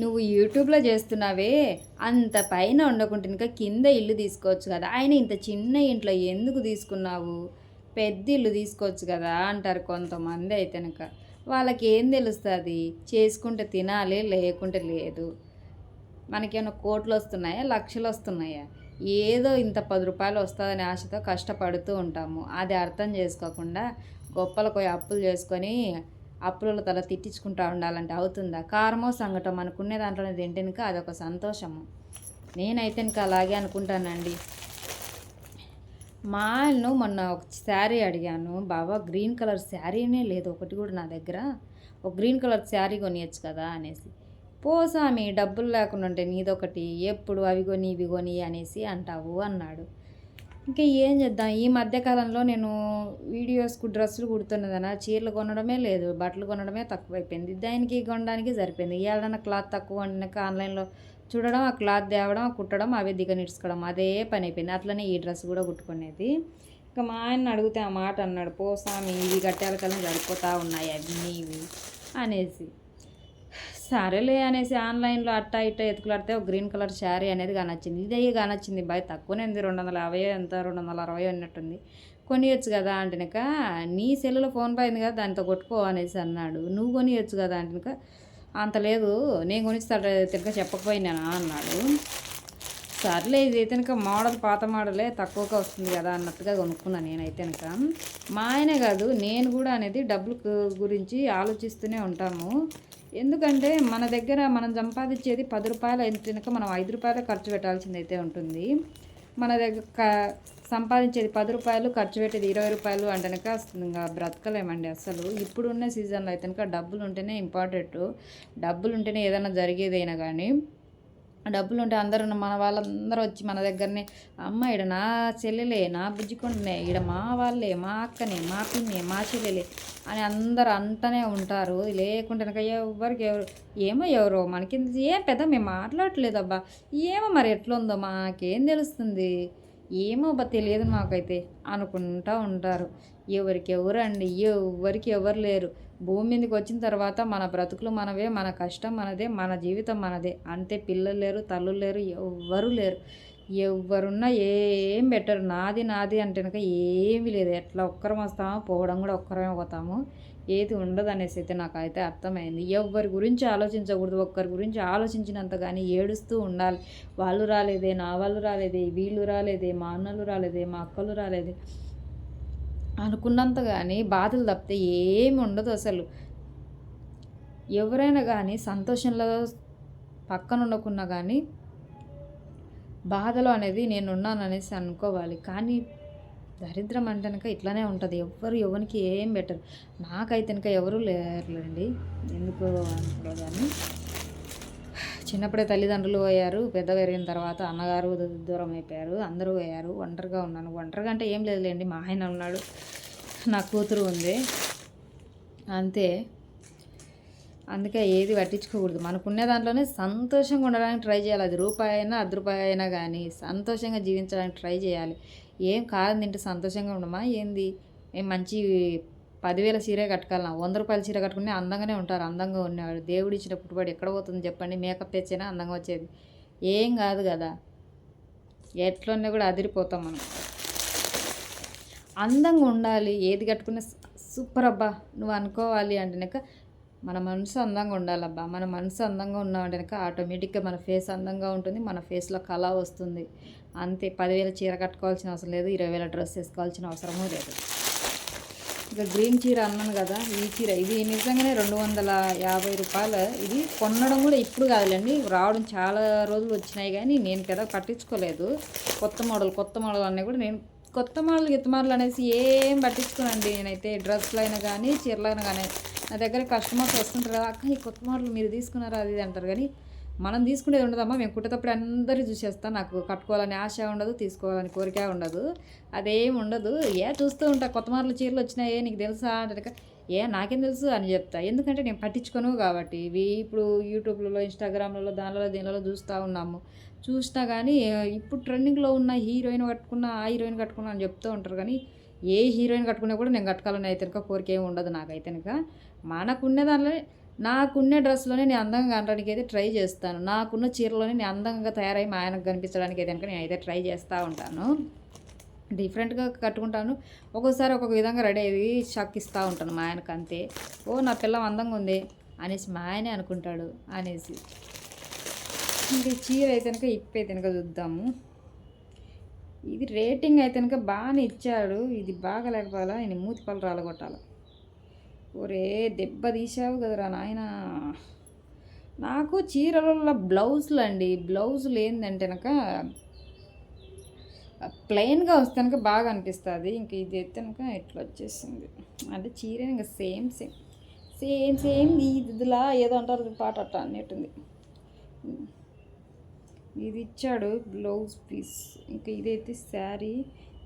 నువ్వు యూట్యూబ్లో చేస్తున్నావే అంత పైన ఉండకుంటే ఇంకా కింద ఇల్లు తీసుకోవచ్చు కదా, ఆయన ఇంత చిన్న ఇంట్లో ఎందుకు తీసుకున్నావు, పెద్ద ఇల్లు తీసుకోవచ్చు కదా అంటారు కొంతమంది. అయితే కనుక వాళ్ళకి ఏం తెలుస్తుంది, చేసుకుంటే తినాలి లేకుంటే లేదు. మనకేమైనా కోట్లు వస్తున్నాయా, లక్షలు వస్తున్నాయా? ఏదో ఇంత 10 రూపాయలు వస్తుందని ఆశతో కష్టపడుతూ ఉంటాము. అది అర్థం చేసుకోకుండా గొప్పలకు పోయి అప్పులు చేసుకొని అప్పుల తల తిట్టించుకుంటూ ఉండాలంటే అవుతుందా? కారమో సంగటం మనకునే దాంట్లోనే తింటేనుక అదొక సంతోషము. నేనైతే ఇంకా అలాగే అనుకుంటానండి. మా ఆయన్ను మొన్న ఒక శారీ అడిగాను, బాబా గ్రీన్ కలర్ శారీనే లేదు ఒకటి కూడా నా దగ్గర, ఒక గ్రీన్ కలర్ శారీ కొనియచ్చు కదా అనేసి. పోసామి డబ్బులు లేకుండా ఉంటే నీదొకటి, ఎప్పుడు అవి కొని ఇవి కొని అనేసి అంటావు అన్నాడు. ఇంకా ఏం చేద్దాం, ఈ మధ్యకాలంలో నేను వీడియోస్కు డ్రెస్సులు కుడుతున్నదన, చీరలు కొనడమే లేదు, బట్టలు కొనడమే తక్కువైపోయింది. దానికి కొనడానికి సరిపోయింది. ఏదైనా క్లాత్ తక్కువ వండినాక ఆన్లైన్లో చూడడం, ఆ క్లాత్ తేవడం, కుట్టడం, అవే దిగనిడ్చుకోవడం, అదే పని అయిపోయింది. అట్లనే ఈ డ్రెస్ కూడా కుట్టుకునేది. ఇంకా మా ఆయన అడిగితే ఆ మాట అన్నాడు, పోసామి ఇవి గట్టాల కల్లా సరిపోతూ ఉన్నాయి అన్నీ ఇవి అనేసి. సరేలే అనేసి ఆన్లైన్లో అట్టా ఇట్టా ఎతుకులాడితే ఒక గ్రీన్ కలర్ శారీ అనేది కానొచ్చింది. ఇదే కానొచ్చింది బాయ్, తక్కువనే ఉంది, 250 ఎంత 260 ఉన్నట్టుంది. కొనియచ్చు కదా అంటేనక, నీ సెల్లులో ఫోన్ పోయింది కదా దాంతో కొట్టుకో అనేసి అన్నాడు. నువ్వు కొనియచ్చు కదా అంటేనక, అంత లేదు నేను కొనిస్తాడు తిరగ చెప్పకపోయినా అన్నాడు. సర్లే ఇది అయితే కనుక మోడల్ పాత మోడలే తక్కువగా వస్తుంది కదా అన్నట్టుగా కొనుక్కున్నాను నేనైతే కనుక. మా ఆయనే కాదు నేను కూడా అనేది డబ్బులు గురించి ఆలోచిస్తూనే ఉంటాము. ఎందుకంటే మన దగ్గర మనం సంపాదించేది 10 రూపాయలు అయితేనక మనం 5 రూపాయలు ఖర్చు పెట్టాల్సింది అయితే ఉంటుంది. మన దగ్గర సంపాదించేది 10 రూపాయలు, ఖర్చు పెట్టేది 20 రూపాయలు అంటేనక ఇంకా బ్రతకలేమండి అసలు. ఇప్పుడున్న సీజన్లో అయితే కనుక డబ్బులు ఉంటేనే ఇంపార్టెంట్. డబ్బులు ఉంటేనే ఏదైనా జరిగేదైనా కానీ. డబ్బులు ఉంటే అందరూ మన వాళ్ళందరూ వచ్చి మన దగ్గరనే, అమ్మ ఈడ నా చెల్లెలే, నా బుజ్జికొండనే, ఈడ మా వాళ్ళే, మా అక్కనే, మా పిన్నే, మా చెల్లెలే అని అందరూ అంటనే ఉంటారు. లేకుంటే కనుక ఎవరికి ఎవరు ఏమో ఎవరో మనకి ఏం పెద్ద మేము మాట్లాడట్లేదబ్బా, ఏమో మరి ఎట్లుందో మాకేం తెలుస్తుంది, ఏమో అబ్బా తెలియదు మాకైతే అనుకుంటూ ఉంటారు. ఎవరికి ఎవరు అండి, ఎవరికి ఎవరు లేరు. భూమి మీదకి వచ్చిన తర్వాత మన బ్రతుకులు మనవే, మన కష్టం మనదే, మన జీవితం మనదే అంతే. పిల్లలు లేరు, తల్లులు లేరు, ఎవ్వరూ లేరు. ఎవరున్నా ఏం బెటర్, నాది నాది అంటే కనుక ఏమీ లేదు. ఎట్లా ఒక్కరం వస్తామో పోవడం కూడా ఒక్కరమే పోతాము, ఏది ఉండదు అనేసి అయితే నాకైతే అర్థమైంది. ఎవరి గురించి ఆలోచించకూడదు, ఒక్కరి గురించి ఆలోచించినంత కానీ ఏడుస్తూ ఉండాలి. వాళ్ళు రాలేదే, నా వాళ్ళు రాలేదే, వీళ్ళు రాలేదే, మా అన్నలు రాలేదే, మా అక్కలు రాలేదే అనుకున్నంత కానీ బాధలు తప్పితే ఏమి ఉండదు అసలు. ఎవరైనా కానీ సంతోషంలో పక్కన ఉండకున్నా కానీ బాధలో అనేది నేనున్నాను అనేసి అనుకోవాలి. కానీ దరిద్రం అంటే కనుక ఇట్లానే ఉంటుంది. ఎవ్వరు ఎవరికి ఏం బెటర్. నాకైతే కనుక ఎవరు లేరులేండి, ఎందుకు అనుకో కానీ. చిన్నప్పుడే తల్లిదండ్రులు పోయారు, పెద్ద పెరిగిన తర్వాత అన్నగారు దూరం అయిపోయారు, అందరూ పోయారు. ఒంటరిగా ఉన్నాను. ఒంటరిగా అంటే ఏం లేదులేండి, మా ఆయన ఉన్నాడు, నా కూతురు ఉంది, అంతే. అందుకే ఏది పట్టించుకోకూడదు. మనకున్న దాంట్లోనే సంతోషంగా ఉండడానికి ట్రై చేయాలి. అది రూపాయి అయినా 10 రూపాయలు అయినా కానీ సంతోషంగా జీవించడానికి ట్రై చేయాలి. ఏం కారం తింటే సంతోషంగా ఉండమా ఏంది? మేము మంచి 10,000 చీరే కట్టుకోవాలన్నా 100 రూపాయల చీర కట్టుకుని అందంగానే ఉంటారు. అందంగా ఉన్నవాడు దేవుడు ఇచ్చిన పుట్టుబడి ఎక్కడ పోతుంది చెప్పండి? మేకప్ తెచ్చేనా అందంగా వచ్చేది? ఏం కాదు కదా. ఎట్లున్నా కూడా అదిరిపోతాం మనం. అందంగా ఉండాలి, ఏది కట్టుకున్నా సూపర్ అబ్బా నువ్వు అనుకోవాలి అంటేనక మన మనసు అందంగా ఉండాలబ్బా. మన మనసు అందంగా ఉన్నామంటే ఆటోమేటిక్గా మన ఫేస్ అందంగా ఉంటుంది, మన ఫేస్లో కళ వస్తుంది, అంతే. 10,000 చీర కట్టుకోవాల్సిన అవసరం లేదు, 20,000 డ్రెస్ వేసుకోవాల్సిన అవసరమూ లేదు. ఇక గ్రీన్ చీర అన్నాను కదా, ఈ చీర ఇది నిజంగానే 250 రూపాయలు. ఇది కొనడం కూడా ఇప్పుడు కాదులేండి, రావడం చాలా రోజులు వచ్చినాయి కానీ నేను కదా పట్టించుకోలేదు. కొత్త మోడల్ అన్నీ కూడా నేను కొత్త మోడల్ గిత్త మోడల్ అనేసి ఏం పట్టించుకోనండి నేనైతే. డ్రెస్సులు అయినా కానీ చీరలు అయినా కానీ నా దగ్గర కస్టమర్స్ వస్తుంటారు కదా, అక్క ఈ కొత్త మోడల్ మీరు తీసుకున్నారా అది ఇది అంటారు. కానీ మనం తీసుకునేది ఉండదమ్మా, మేము కుట్టేటప్పుడు అందరూ చూసేస్తాం. నాకు కట్టుకోవాలని ఆశ ఉండదు, తీసుకోవాలని కోరిక ఉండదు, అదేం ఉండదు. చూస్తూ ఉంటా కొత్త మోడల్ చీరలు వచ్చినాయే నీకు తెలుసా అంటే నాకేం తెలుసు అని చెప్తా. ఎందుకంటే నేను పట్టించుకోను కాబట్టి. ఇవి ఇప్పుడు యూట్యూబ్లలో, ఇన్స్టాగ్రామ్లలో, దీనిలో చూస్తూ ఉన్నాము. చూసినా కానీ ఇప్పుడు ట్రెండింగ్లో ఉన్న హీరోయిన్ కట్టుకున్న, ఆ హీరోయిన్ కట్టుకున్నా అని చెప్తూ ఉంటారు. కానీ ఏ హీరోయిన్ కట్టుకున్నా కూడా నేను కట్టుకోవాలని అయితే కోరిక ఏమి ఉండదు నాకైతే. మనకున్న దానిలో నాకున్న డ్రెస్లోనే నేను అందంగా కనడానికి అయితే ట్రై చేస్తాను. నాకున్న చీరలోనే నేను అందంగా తయారై మా ఆయనకు కనిపించడానికి అయితే కనుక నేనైతే ట్రై చేస్తూ ఉంటాను. డిఫరెంట్గా కట్టుకుంటాను. ఒక్కోసారి ఒక్కొక్క విధంగా రెడీ అయ్యి షాక్ ఇస్తూ ఉంటాను మా ఆయనకు అంతే. ఓ నా పిల్లం అందంగా ఉంది అనేసి మా ఆయనే అనుకుంటాడు అనేసి. ఇంకా చీర అయితే కనుక ఇప్పైతే కనుక చూద్దాము. ఇది రేటింగ్ అయితే కనుక బాగానే ఇచ్చాడు. ఇది బాగా లేకపోవాలా నేను మూతి పళ్ళు రాలగొట్టాలి. ఒరే దెబ్బ తీసావు కదరా నాయన. నాకు చీరలలో బ్లౌజులు అండి, బ్లౌజులు ఏంటంటే కనుక ప్లెయిన్గా వస్తే కనుక బాగా అనిపిస్తుంది. ఇంక ఇది అయితే కనుక ఇట్లా వచ్చేసింది అంటే చీర ఇంకా సేమ్ సేమ్ సేమ్ సేమ్ ఇదిలా ఏదో అంటారు పాట అట్ట అన్నట్టుంది. ఇది ఇచ్చాడు బ్లౌజ్ పీస్. ఇంకా ఇదైతే శారీ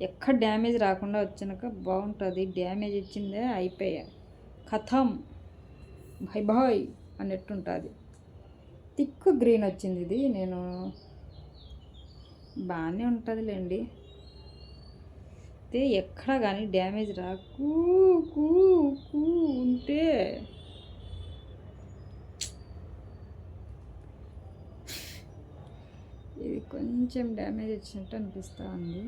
ఎక్కడ డ్యామేజ్ రాకుండా వచ్చినాక బాగుంటుంది. డ్యామేజ్ ఇచ్చిందే అయిపోయా కథం బాయ్ బాయ్ అన్నట్టుంటుంది. థిక్ గ్రీన్ వచ్చింది ఇది. నేను బాగానే ఉంటుందిలేండి. అయితే ఎక్కడ కానీ డ్యామేజ్ రాకు కూ కూ ఉంటే ఇది కొంచెం డ్యామేజ్ వచ్చినట్టు అనిపిస్తూ ఉంది.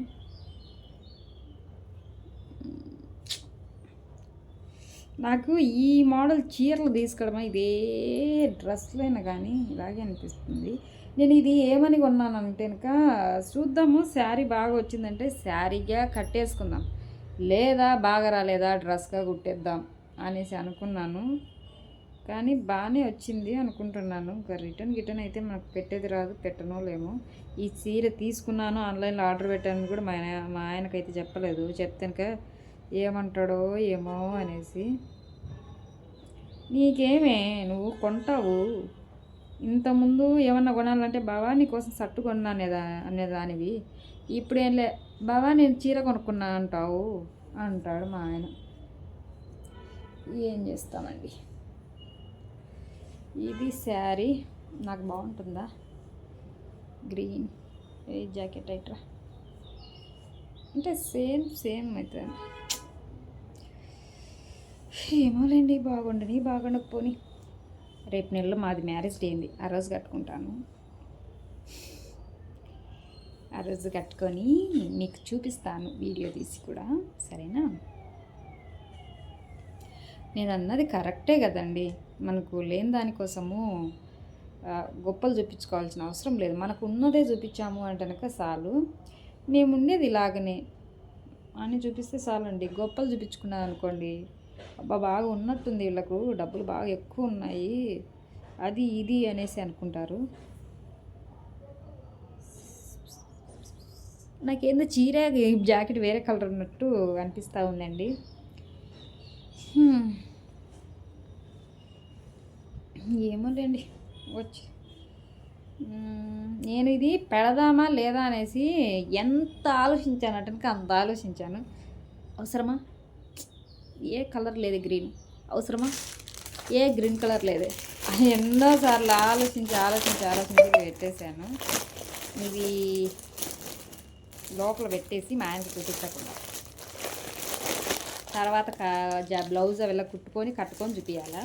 నాకు ఈ మోడల్ చీరలు తీసుకోవడం ఇదే డ్రెస్లైనా కానీ ఇలాగే అనిపిస్తుంది. నేను ఇది ఏమని కొన్నానంటే కనుక చూద్దాము, శారీ బాగా వచ్చిందంటే శారీగా కట్టేసుకుందాం, లేదా బాగా రాలేదా డ్రెస్గా కుట్టేద్దాం అనేసి అనుకున్నాను. కానీ బాగానే వచ్చింది అనుకుంటున్నాను. ఇంకా రిటర్న్ అయితే మనకు పెట్టేది రాదు, పెట్టనో లేమో. ఈ చీర తీసుకున్నాను, ఆన్లైన్లో ఆర్డర్ పెట్టాను కూడా మా ఆయనకైతే చెప్పలేదు. చెప్తానుక ఏమంటాడో ఏమో అనేసి. నీకేమే నువ్వు కొంటావు, ఇంతకుముందు ఏమన్నా కొనాలంటే బావా నీకోసం షర్టు కొన్నా అనేదానివి, ఇప్పుడేం లే బావా నేను చీర కొనుక్కున్నా అంటావు అంటాడు మా ఆయన. ఏం చేస్తామండి. ఇది శారీ నాకు బాగుంటుందా, గ్రీన్ ఏ జాకెట్ అయిట్రా అంటే సేమ్ సేమ్ అవుతుంది. ఏమోలేండి, బాగుండకపోని. రేపు నెలలో మాది మ్యారేజ్ డే ఉంది, ఆ రోజు కట్టుకుంటాను. ఆ రోజు కట్టుకొని మీకు చూపిస్తాను వీడియో తీసి కూడా, సరేనా? నేను అన్నది కరెక్టే కదండి. మనకు లేని దానికోసము గొప్పలు చూపించుకోవాల్సిన అవసరం లేదు. మనకు ఉన్నదే చూపించాము అంటే కనుక చాలు. మేము ఉండేది ఇలాగనే అని చూపిస్తే చాలండి. గొప్పలు చూపించుకున్నాను అనుకోండి, అబ్బా బాగా ఉన్నట్టుంది, వీళ్ళకు డబ్బులు బాగా ఎక్కువ ఉన్నాయి, అది ఇది అనేసి అనుకుంటారు. నాకేందో చీర జాకెట్ వేరే కలర్ ఉన్నట్టు అనిపిస్తూ ఉందండి. ఏమోలేండి వచ్చి నేను ఇది పెడదామా లేదా అనేసి ఎంత ఆలోచించాను అంటే అంత ఆలోచించాను. అవసరమా? ఏ కలర్ లేదు గ్రీన్, అవసరమా? ఏ గ్రీన్ కలర్ లేదే అని ఎన్నోసార్లు ఆలోచించి పెట్టేశాను. ఇవి లోపల పెట్టేసి మా ఆయనకి చూపించకుండా తర్వాత బ్లౌజ్ అవి కుట్టుకొని కట్టుకొని చూపించాలా.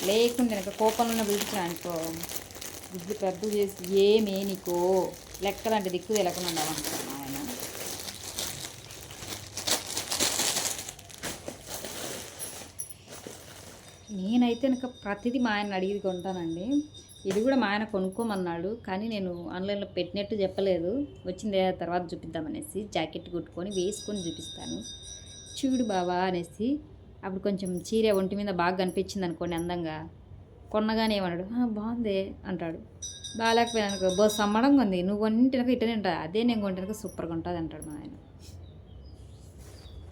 లేకుండా కనుక కోపంలో పిలిచిన అనుకో, గుడ్లు పెద్ద చేసి ఏమే నీకో లెక్కలంటే దిక్కు తెలకుండా ఉండమంటాను ఆయన. నేనైతే కనుక ప్రతిదీ మా ఆయన అడిగి కొంటానండి. ఇది కూడా మా ఆయన కొనుక్కోమన్నాడు, కానీ నేను ఆన్లైన్లో పెట్టినట్టు చెప్పలేదు. వచ్చింది తర్వాత చూపిద్దామనేసి జాకెట్ కుట్టుకొని వేసుకొని చూపిస్తాను, చూడు బావా అనేసి. అప్పుడు కొంచెం చీర ఒంటి మీద బాగా కనిపించింది అనుకోండి అందంగా, కొన్నగానే ఏమన్నాడు బాగుంది అంటాడు. బాగాలేకపోయినా అనుకో బో సమ్మడంగా ఉంది, నువ్వు వంటినక ఇట్టనే ఉంటుంది, అదే నేను కొంటినక సూపర్గా ఉంటుంది అంటాడు మా ఆయన.